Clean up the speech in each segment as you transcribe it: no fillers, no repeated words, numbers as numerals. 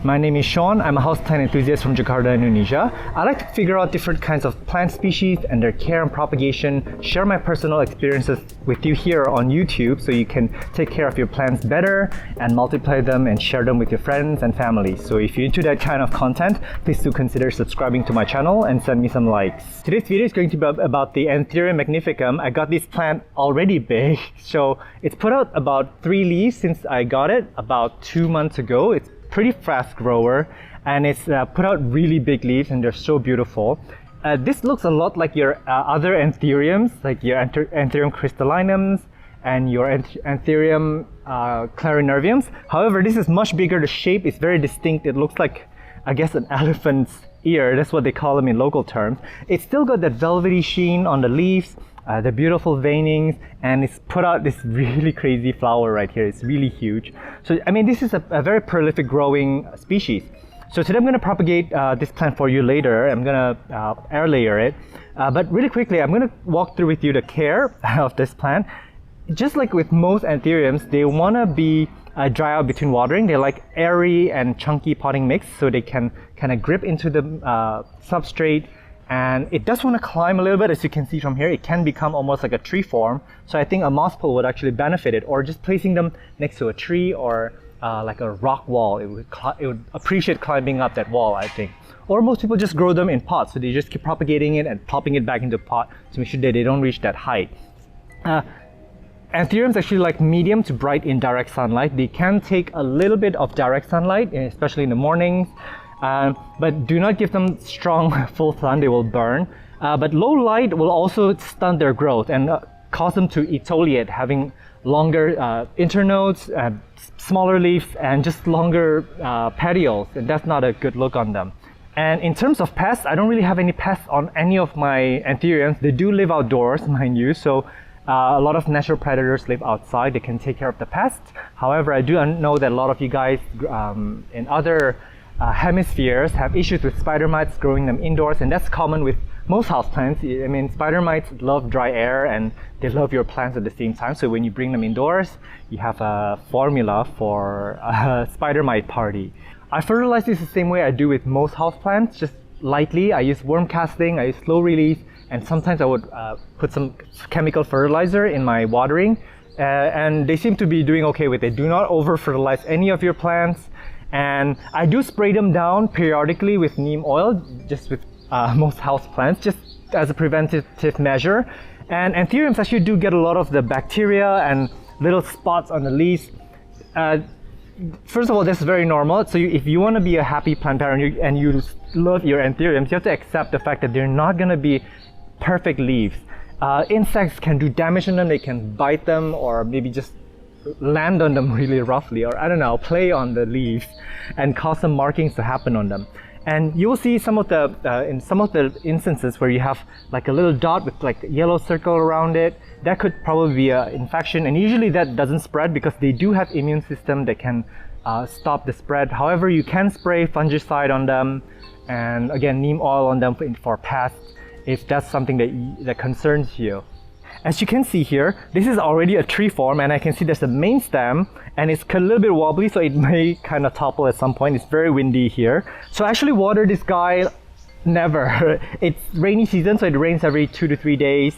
My name is Sean. I'm a houseplant enthusiast from Jakarta, Indonesia. I like to figure out different kinds of plant species and their care and propagation, share my personal experiences with you here on YouTube so you can take care of your plants better and multiply them and share them with your friends and family. So if you're into that kind of content, please do consider subscribing to my channel and send me some likes. Today's video is going to be about the Anthurium magnificum. I got this plant already big, so it's put out about 3 leaves since I got it about 2 months ago. It's pretty fast grower and it's put out really big leaves and they're so beautiful. This looks a lot like your other anthuriums, like your Anthurium crystallinums and your Anthurium clarinerviums. However, this is much bigger. The shape is very distinct. It looks like, I guess, an elephant's ear. That's what they call them in local terms. It's still got that velvety sheen on the leaves, the beautiful veinings, and it's put out this really crazy flower right here. It's really huge. So, I mean, this is a very prolific growing species. So today I'm going to propagate this plant for you later. I'm going to air layer it. But really quickly, I'm going to walk through with you the care of this plant. Just like with most anthuriums, they want to be dry out between watering. They like airy and chunky potting mix so they can kind of grip into the substrate. And it does want to climb a little bit. As you can see from here, it can become almost like a tree form. So I think a moss pole would actually benefit it, or just placing them next to a tree or like a rock wall. It would appreciate climbing up that wall, I think. Or most people just grow them in pots. So they just keep propagating it and popping it back into a pot to make sure that they don't reach that height. Anthuriums actually like medium to bright indirect sunlight. They can take a little bit of direct sunlight, especially in the mornings. But do not give them strong full sun, they will burn. But low light will also stunt their growth and cause them to exfoliate, having longer internodes, smaller leaves, and just longer petioles, and that's not a good look on them. And in terms of pests, I don't really have any pests on any of my anthuriums. They do live outdoors, mind you, so a lot of natural predators live outside. They can take care of the pests. However, I do know that a lot of you guys in other hemispheres have issues with spider mites growing them indoors, and that's common with most houseplants. I mean, spider mites love dry air and they love your plants at the same time. So when you bring them indoors, you have a formula for a spider mite party. I fertilize this the same way I do with most houseplants, just lightly. I use worm casting, I use slow release, and sometimes I would put some chemical fertilizer in my watering. And they seem to be doing okay with it. Do not over fertilize any of your plants. And I do spray them down periodically with neem oil, just with most house plants, just as a preventative measure. And anthuriums actually do get a lot of the bacteria and little spots on the leaves. First of all, that's very normal. So if you want to be a happy plant parent and you love your anthuriums, you have to accept the fact that they're not going to be perfect leaves. Insects can do damage on them. They can bite them or maybe just land on them really roughly, or I don't know, play on the leaves and cause some markings to happen on them. And you will see some of the in some of the instances where you have like a little dot with like a yellow circle around it, that could probably be an infection, and usually that doesn't spread because they do have immune system that can stop the spread. However, you can spray fungicide on them and again neem oil on them for pests if that's something that concerns you. As you can see here, this is already a tree form, and I can see there's a main stem and it's a little bit wobbly, so it may kind of topple at some point. It's very windy here. So I actually water this guy never. It's rainy season, so it rains every 2 to 3 days,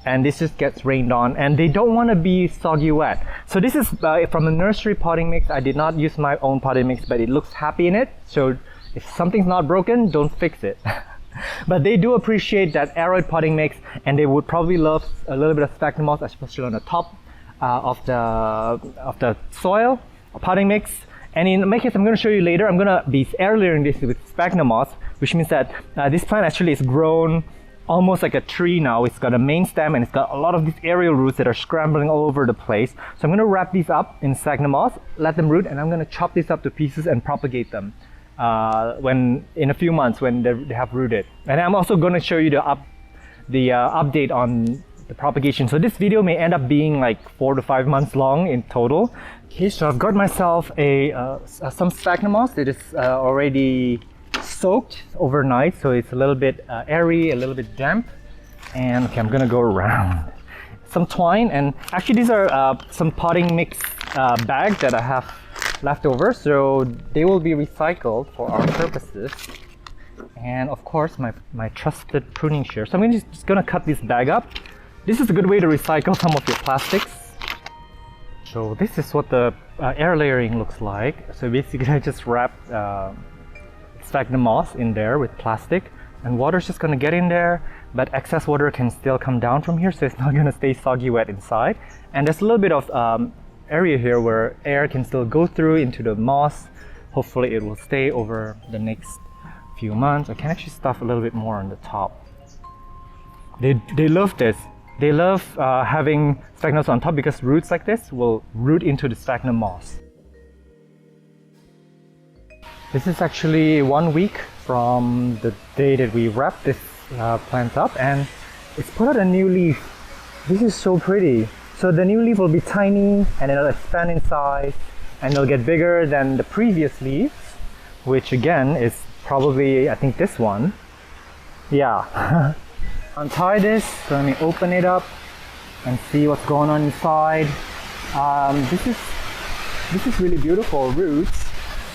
and this just gets rained on, and they don't want to be soggy wet. So this is from a nursery potting mix. I did not use my own potting mix, but it looks happy in it. So if something's not broken, don't fix it. But they do appreciate that aeroid potting mix, and they would probably love a little bit of sphagnum moss, especially on the top of the soil potting mix. And in my case, I'm going to show you later, I'm going to be air layering this with sphagnum moss, which means that this plant actually is grown almost like a tree now. It's got a main stem and it's got a lot of these aerial roots that are scrambling all over the place. So I'm going to wrap these up in sphagnum moss, let them root, and I'm going to chop these up to pieces and propagate them when in a few months when they have rooted. And I'm also going to show you the update on the propagation. So this video may end up being like 4 to 5 months long in total. Okay, so I've got myself some sphagnum moss that is already soaked overnight, so it's a little bit airy, a little bit damp. And okay, I'm gonna go around some twine, and actually these are some potting mix bag that I have left over, so they will be recycled for our purposes. And of course, my trusted pruning shear. So I'm just gonna cut this bag up. This is a good way to recycle some of your plastics. So this is what the air layering looks like. So basically I just wrapped sphagnum moss in there with plastic, and water's just gonna get in there, but excess water can still come down from here, so it's not gonna stay soggy wet inside. And there's a little bit of area here where air can still go through into the moss. Hopefully it will stay over the next few months. I can actually stuff a little bit more on the top. They love this. They love having sphagnums on top because roots like this will root into the sphagnum moss. This is actually 1 week from the day that we wrapped this plant up, and it's put out a new leaf. This is so pretty. So the new leaf will be tiny, and it'll expand in size, and it'll get bigger than the previous leaves, which again is probably, I think, this one. Yeah. Untie this, so let me open it up and see what's going on inside. This is really beautiful roots.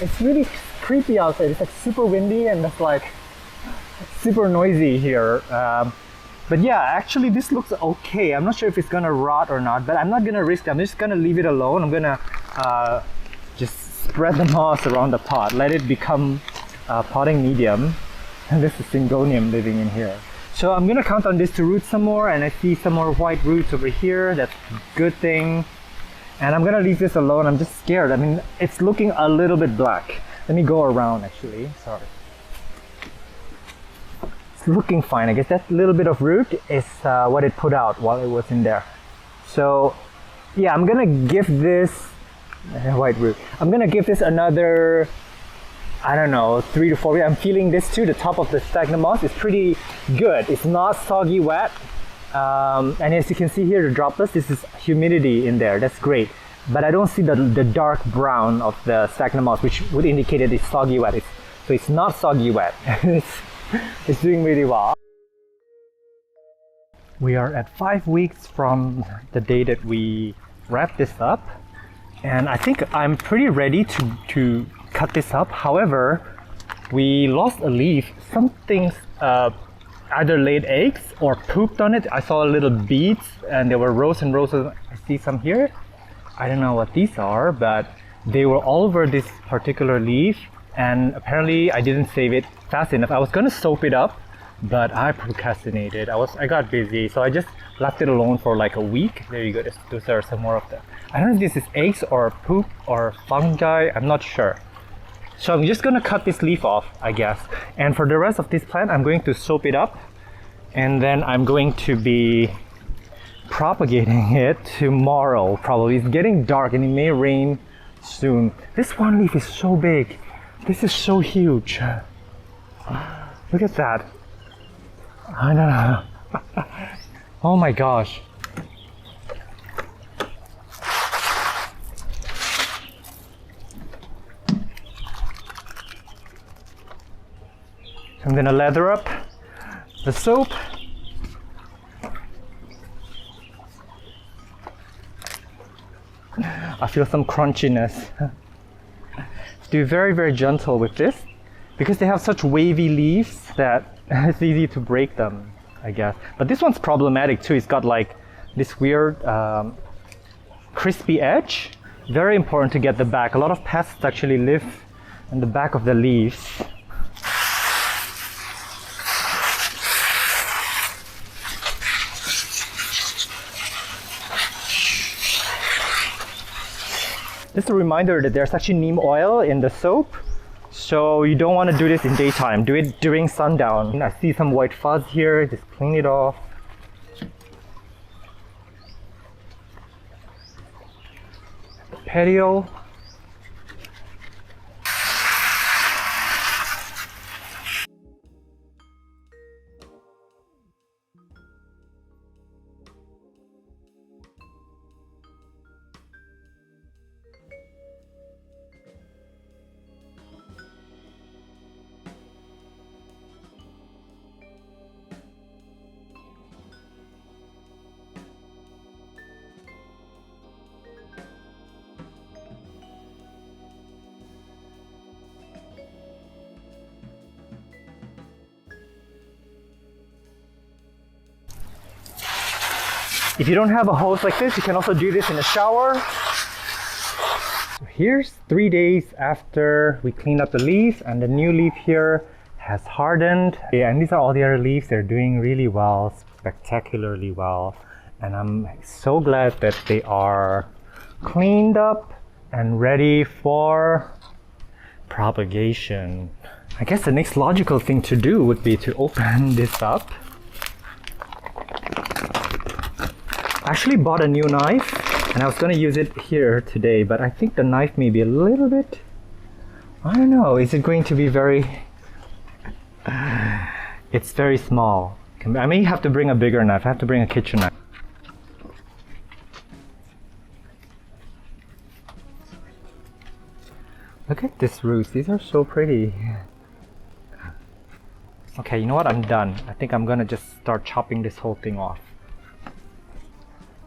It's really creepy outside. It's like super windy and it's like super noisy here. But yeah, actually this looks okay. I'm not sure if it's gonna rot or not, but I'm not gonna risk it. I'm just gonna leave it alone. I'm gonna just spread the moss around the pot, let it become potting medium. And this is syngonium living in here. So I'm gonna count on this to root some more, and I see some more white roots over here. That's a good thing. And I'm gonna leave this alone. I'm just scared. I mean, it's looking a little bit black. Let me go around actually, sorry. It's looking fine. I guess that little bit of root is what it put out while it was in there. So yeah, I'm gonna give this, white root, I'm gonna give this another, I don't know, 3 to 4 weeks. I'm feeling this too. The top of the sphagnum moss is pretty good. It's not soggy wet. And as you can see here, the droplets, this is humidity in there. That's great. But I don't see the dark brown of the sphagnum moss, which would indicate that it's soggy wet. So it's not soggy wet. It's doing really well. We are at 5 weeks from the day that we wrapped this up. And I think I'm pretty ready to cut this up. However, we lost a leaf. Something either laid eggs or pooped on it. I saw little beads and there were rows and rows of, I see some here. I don't know what these are, but they were all over this particular leaf, and apparently I didn't save it fast enough. I was gonna soap it up, but I procrastinated. I got busy, so I just left it alone for like a week. There you go. Those are some more of them. I don't know if this is eggs or poop or fungi. I'm not sure. So I'm just gonna cut this leaf off, I guess. And for the rest of this plant, I'm going to soap it up, and then I'm going to be propagating it tomorrow probably. It's getting dark and it may rain soon. This one leaf is so big. This is so huge. Look at that. I don't know. Oh my gosh. I'm gonna lather up the soap. I feel some crunchiness. Do very, very gentle with this because they have such wavy leaves that it's easy to break them, I guess. But this one's problematic too. It's got like this weird crispy edge. Very important to get the back. A lot of pests actually live in the back of the leaves. Just a reminder that there's actually neem oil in the soap, so you don't want to do this in daytime. Do it during sundown. I see some white fuzz here, just clean it off. Petioles. If you don't have a hose like this, you can also do this in the shower. So here's 3 days after we cleaned up the leaves, and the new leaf here has hardened. Yeah, and these are all the other leaves. They're doing really well, spectacularly well. And I'm so glad that they are cleaned up and ready for propagation. I guess the next logical thing to do would be to open this up. I actually bought a new knife and I was going to use it here today, but I think the knife may be a little bit, I don't know, is it going to be very, it's very small. I may have to bring a bigger knife. I have to bring a kitchen knife. Look at these roots, these are so pretty. Okay, you know what, I'm done. I think I'm gonna just start chopping this whole thing off.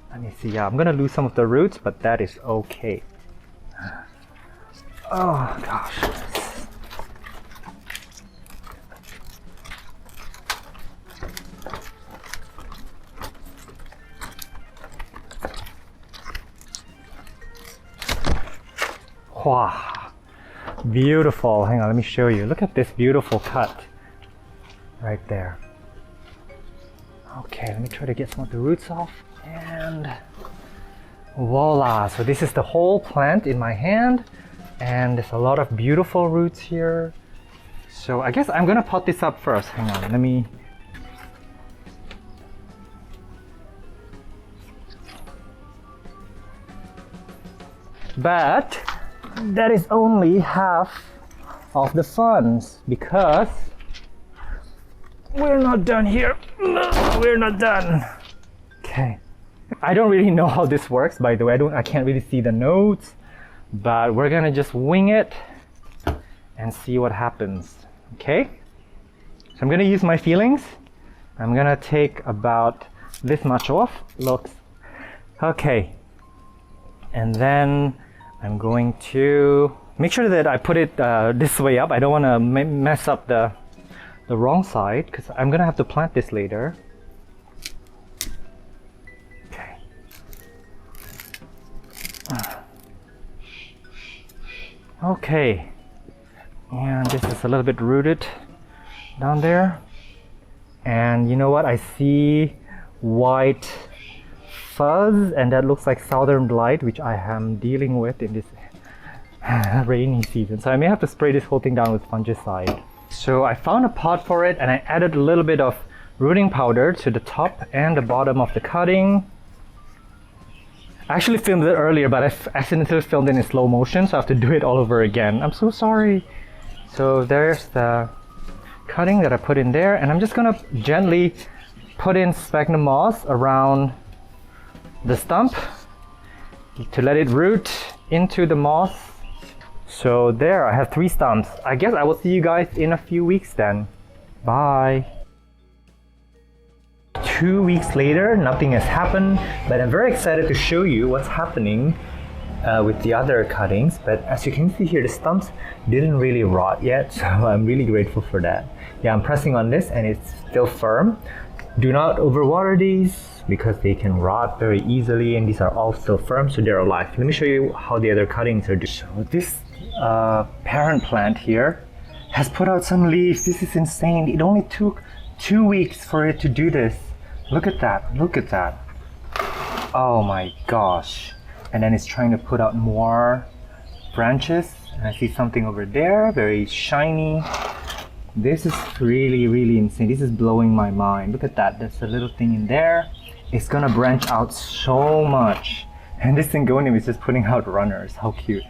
Let me see, yeah, I'm gonna lose some of the roots, but that is okay. Oh gosh. Wow. Beautiful. Hang on, let me show you. Look at this beautiful cut right there. Okay, let me try to get some of the roots off, and voila. So this is the whole plant in my hand, and there's a lot of beautiful roots here. So I guess I'm gonna pot this up first. Hang on, let me. But that is only half of the funds, because we're not done here. We're not done. Okay. I don't really know how this works, by the way. I can't really see the notes, but we're gonna just wing it and see what happens. Okay? So I'm gonna use my feelings. I'm gonna take about this much off. Looks okay. And then I'm going to make sure that I put it this way up. I don't want to mess up the wrong side, because I'm gonna have to plant this later. Okay. Okay. And this is a little bit rooted down there. And you know what? I see white fuzz, and that looks like southern blight, which I am dealing with in this rainy season. So I may have to spray this whole thing down with fungicide. So I found a pot for it, and I added a little bit of rooting powder to the top and the bottom of the cutting. I actually filmed it earlier, but I accidentally filmed it in slow motion, so I have to do it all over again. I'm so sorry. So there's the cutting that I put in there, and I'm just gonna gently put in sphagnum moss around the stump to let it root into the moss. So there, I have 3 stumps. I guess I will see you guys in a few weeks then. Bye. 2 weeks later, nothing has happened, but I'm very excited to show you what's happening with the other cuttings. But as you can see here, the stumps didn't really rot yet, so I'm really grateful for that. Yeah, I'm pressing on this and it's still firm. Do not overwater these, because they can rot very easily, and these are all still firm, so they're alive. Let me show you how the other cuttings are doing. So this parent plant here has put out some leaves. This is insane. It only took 2 weeks for it to do this. Look at that, look at that. Oh my gosh. And then it's trying to put out more branches, and I see something over there, very shiny. This is really, really insane. This is blowing my mind. Look at that, there's a little thing in there. It's gonna branch out so much. And this syngonium is just putting out runners. How cute.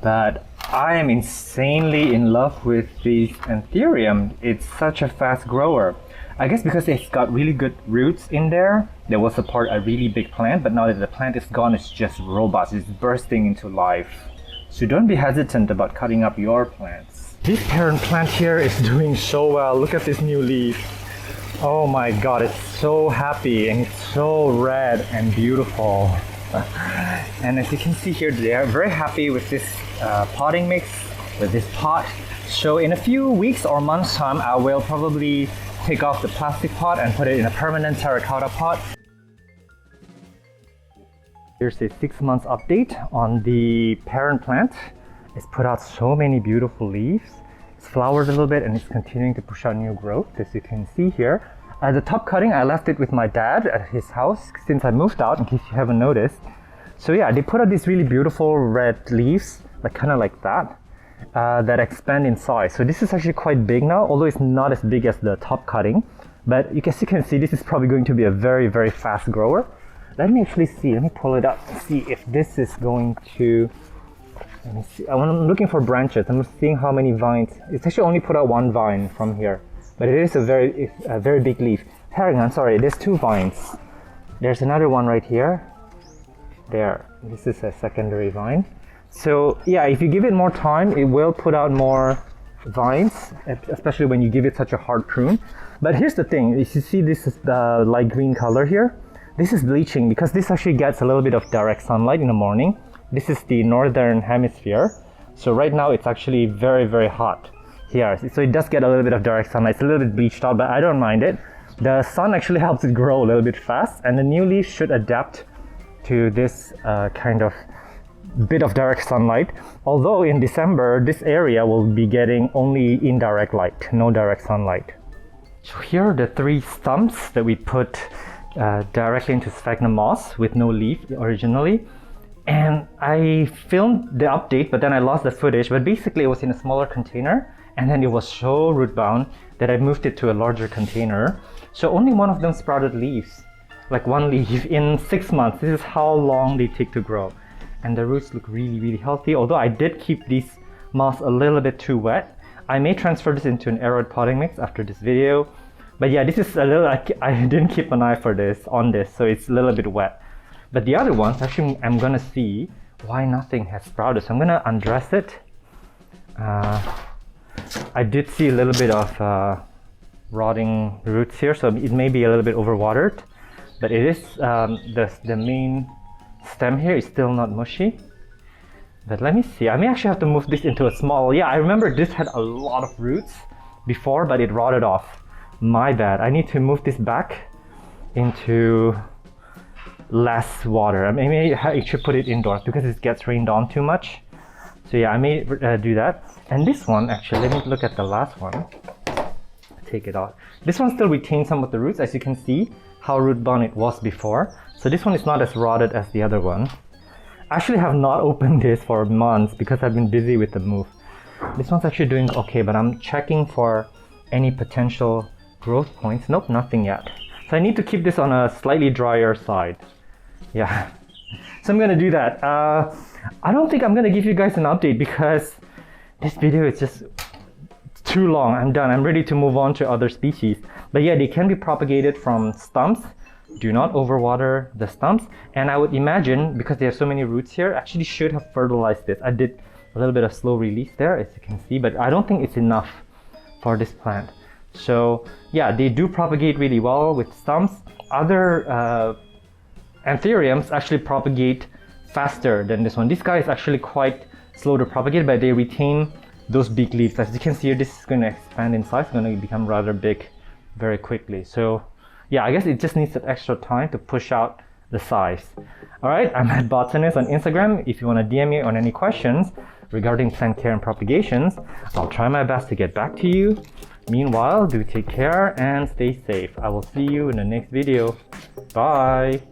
But I am insanely in love with these anthurium. It's such a fast grower. I guess because it's got really good roots in there. There was a really big plant, but now that the plant is gone, it's just robust. It's bursting into life. So don't be hesitant about cutting up your plants. This parent plant here is doing so well. Look at this new leaf. Oh my god, it's so happy, and it's so red and beautiful. And as you can see here, they are very happy with this potting mix, with this pot. So in a few weeks or months time, I will probably take off the plastic pot and put it in a permanent terracotta pot. Here's a 6 months update on the parent plant. It's put out so many beautiful leaves. It's flowered a little bit and it's continuing to push out new growth, as you can see here. The top cutting, I left it with my dad at his house since I moved out, in case you haven't noticed. So yeah, they put out these really beautiful red leaves, like kind of like that, that expand in size. So this is actually quite big now, although it's not as big as the top cutting. But you can see this is probably going to be a very, very fast grower. Let me actually see, let me pull it up and see if this is going to, let me see. I'm looking for branches. I'm seeing how many vines. It's actually only put out one vine from here, but it is a very big leaf. Hang on, sorry, there's 2 vines. There's another one right here. There, this is a secondary vine. So yeah, if you give it more time, it will put out more vines, especially when you give it such a hard prune. But here's the thing, if you see this is the light green color here, this is bleaching because this actually gets a little bit of direct sunlight in the morning. This is the northern hemisphere. So right now it's actually very, very hot here. So it does get a little bit of direct sunlight. It's a little bit bleached out, but I don't mind it. The sun actually helps it grow a little bit fast, and the new leaf should adapt to this kind of bit of direct sunlight. Although in December, this area will be getting only indirect light, no direct sunlight. So here are the 3 stumps that we put directly into sphagnum moss with no leaf originally. And I filmed the update, but then I lost the footage. But basically it was in a smaller container, and then it was so root bound that I moved it to a larger container. So only one of them sprouted leaves, like 1 leaf in 6 months. This is how long they take to grow. And the roots look really, really healthy. Although I did keep these moss a little bit too wet. I may transfer this into an arid potting mix after this video. But yeah, this is a little, I didn't keep an eye for this, on this, so it's a little bit wet. But the other ones, actually, I'm gonna see why nothing has sprouted. So I'm gonna undress it. I did see a little bit of rotting roots here, so it may be a little bit overwatered. But it is, the main stem here is still not mushy. But let me see, I may actually have to move this into a small, yeah, I remember this had a lot of roots before, but it rotted off. My bad. I need to move this back into less water. I mean, I should put it indoors because it gets rained on too much. So yeah, I may do that. And this one, actually, let me look at the last one. Take it out. This one still retains some of the roots, as you can see how root bound it was before. So this one is not as rotted as the other one. I actually have not opened this for months because I've been busy with the move. This one's actually doing okay, but I'm checking for any potential growth points. Nope, nothing yet. So I need to keep this on a slightly drier side. Yeah, so I'm gonna do that. I don't think I'm gonna give you guys an update because this video is just too long. I'm done. I'm ready to move on to other species. But yeah, they can be propagated from stumps. Do not overwater the stumps. And I would imagine, because they have so many roots here, actually should have fertilized this. I did a little bit of slow release there, as you can see, but I don't think it's enough for this plant. So yeah, they do propagate really well with stumps. Other anthuriums actually propagate faster than this one. This guy is actually quite slow to propagate, but they retain those big leaves. As you can see here, this is going to expand in size, it's going to become rather big very quickly. So yeah, I guess it just needs that extra time to push out the size. All right, I'm at Botanist on Instagram. If you want to DM me on any questions regarding plant care and propagations, I'll try my best to get back to you. Meanwhile, do take care and stay safe. I will see you in the next video. Bye.